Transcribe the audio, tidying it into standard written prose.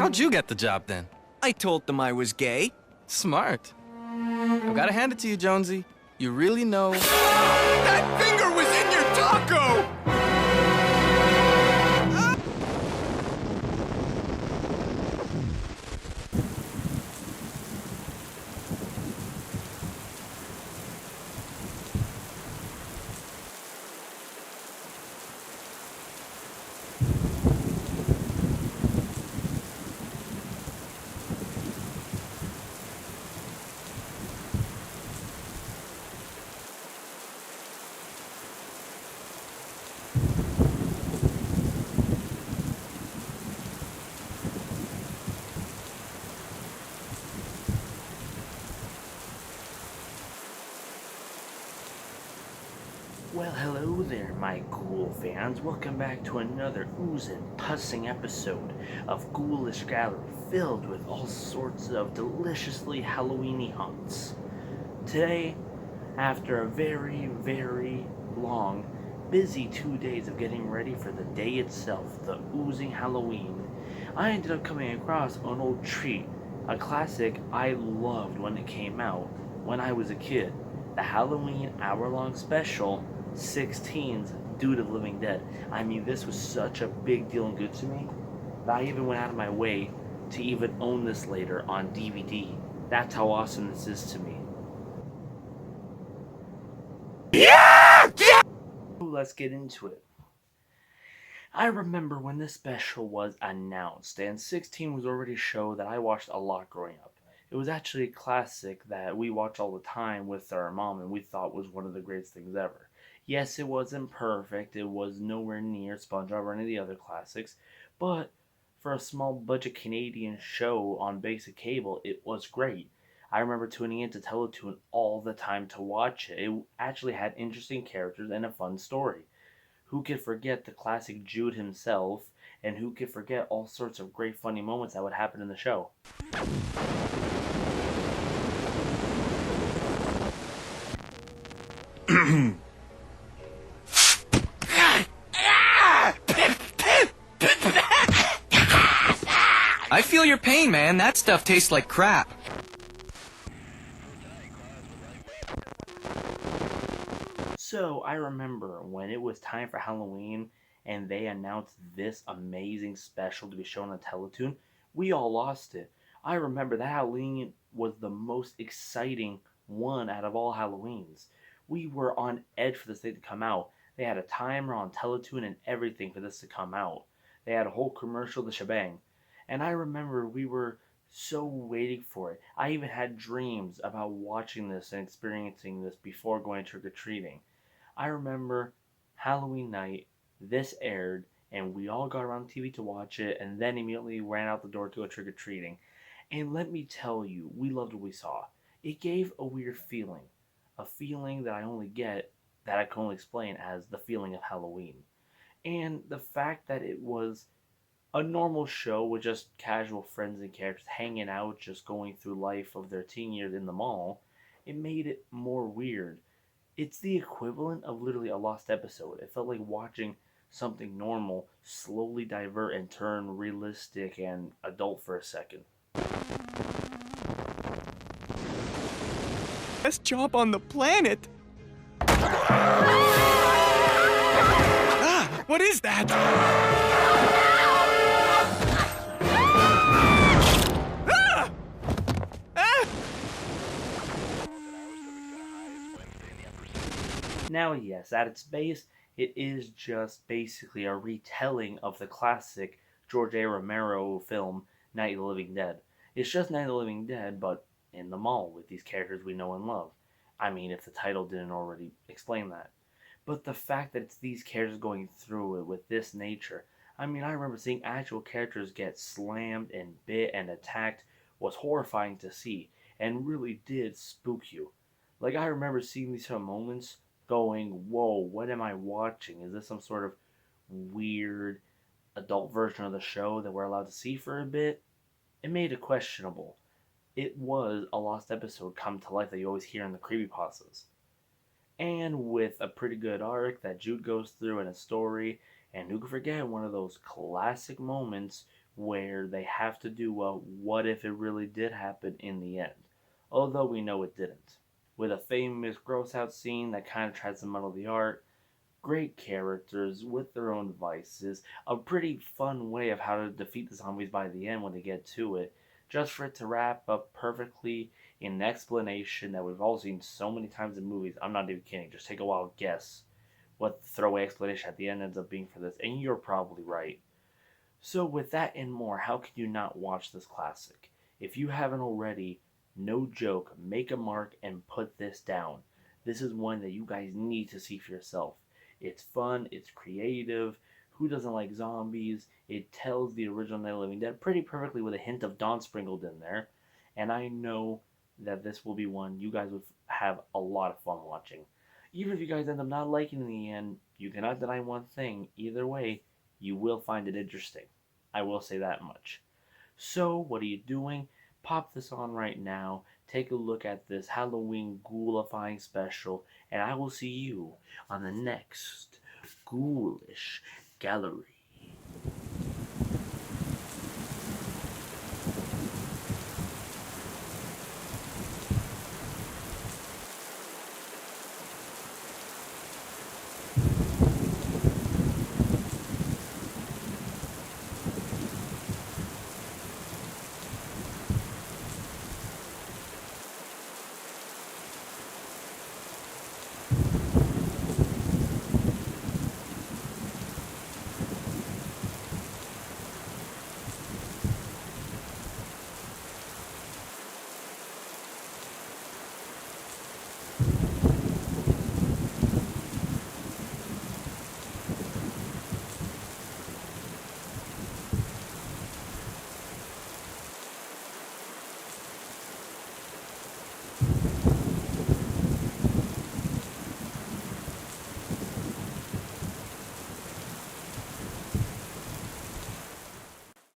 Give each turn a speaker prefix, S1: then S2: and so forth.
S1: How'd you get the job then?
S2: I told them I was gay.
S1: Smart. I've gotta hand it to you, Jonesy. You really know...
S2: That finger was in your taco!
S3: Well, hello there, my ghoul fans. Welcome back to another oozing, pussing episode of Ghoulish Gallery, filled with all sorts of deliciously Halloweeny haunts. Today, after a very, very long, busy 2 days of getting ready for the day itself, the oozing Halloween, I ended up coming across an old treat, a classic I loved when it came out when I was a kid, the Halloween hour-long special, 6teen's Due to the Living Dead. I mean, this was such a big deal and good to me that I even went out of my way to even own this later on DVD. That's how awesome this is to me. Yeah! Let's get into it. I remember when this special was announced, and 6teen was already a show that I watched a lot growing up. It was actually a classic that we watched all the time with our mom, and we thought was one of the greatest things ever. Yes, it wasn't perfect, it was nowhere near SpongeBob or any of the other classics, but for a small budget Canadian show on basic cable, it was great. I remember tuning into Teletoon all the time to watch it. It actually had interesting characters and a fun story. Who could forget the classic Jude himself, and who could forget all sorts of great funny moments that would happen in the show?
S4: I feel your pain, man. That stuff tastes like crap.
S3: So I remember when it was time for Halloween and they announced this amazing special to be shown on Teletoon, we all lost it. I remember that Halloween was the most exciting one out of all Halloweens. We were on edge for this thing to come out. They had a timer on Teletoon and everything for this to come out. They had a whole commercial, the shebang. And I remember we were so waiting for it. I even had dreams about watching this and experiencing this before going trick-or-treating. I remember Halloween night, this aired, and we all got around TV to watch it, and then immediately ran out the door to go trick-or-treating. And let me tell you, we loved what we saw. It gave a weird feeling. A feeling that I only get, that I can only explain as the feeling of Halloween. And the fact that it was a normal show with just casual friends and characters hanging out, just going through life of their teen years in the mall, it made it more weird. It's the equivalent of literally a lost episode. It felt like watching something normal slowly divert and turn realistic and adult for a second.
S2: Best job on the planet. Ah, what is that? Ah! Ah!
S3: Now, yes, at its base, it is just basically a retelling of the classic George A. Romero film, Night of the Living Dead. It's just Night of the Living Dead, but in the mall with these characters we know and love. I mean, if the title didn't already explain that. But the fact that it's these characters going through it with this nature, I mean, I remember seeing actual characters get slammed and bit and attacked was horrifying to see and really did spook you. Like, I remember seeing these moments going, whoa, what am I watching? Is this some sort of weird adult version of the show that we're allowed to see for a bit? It made it questionable. It was a lost episode come to life that you always hear in the creepypastas. And with a pretty good arc that Jude goes through in a story, and who could forget one of those classic moments where they have to do a what if it really did happen in the end, although we know it didn't. With a famous gross out scene that kind of tries to muddle the art, great characters with their own devices, a pretty fun way of how to defeat the zombies by the end when they get to it, just for it to wrap up perfectly in an explanation that we've all seen so many times in movies. I'm not even kidding, just take a wild guess what the throwaway explanation at the end ends up being for this, and you're probably right. So, with that and more, how can you not watch this classic? If you haven't already, no joke, make a mark and put this down. This is one that you guys need to see for yourself. It's fun, it's creative. Who doesn't like zombies? It tells the original Night of the Living Dead pretty perfectly with a hint of Dawn sprinkled in there. And I know that this will be one you guys would have a lot of fun watching. Even if you guys end up not liking it in the end, you cannot deny one thing. Either way, you will find it interesting. I will say that much. So, what are you doing? Pop this on right now. Take a look at this Halloween ghoulifying special, and I will see you on the next Ghoulish Gallery.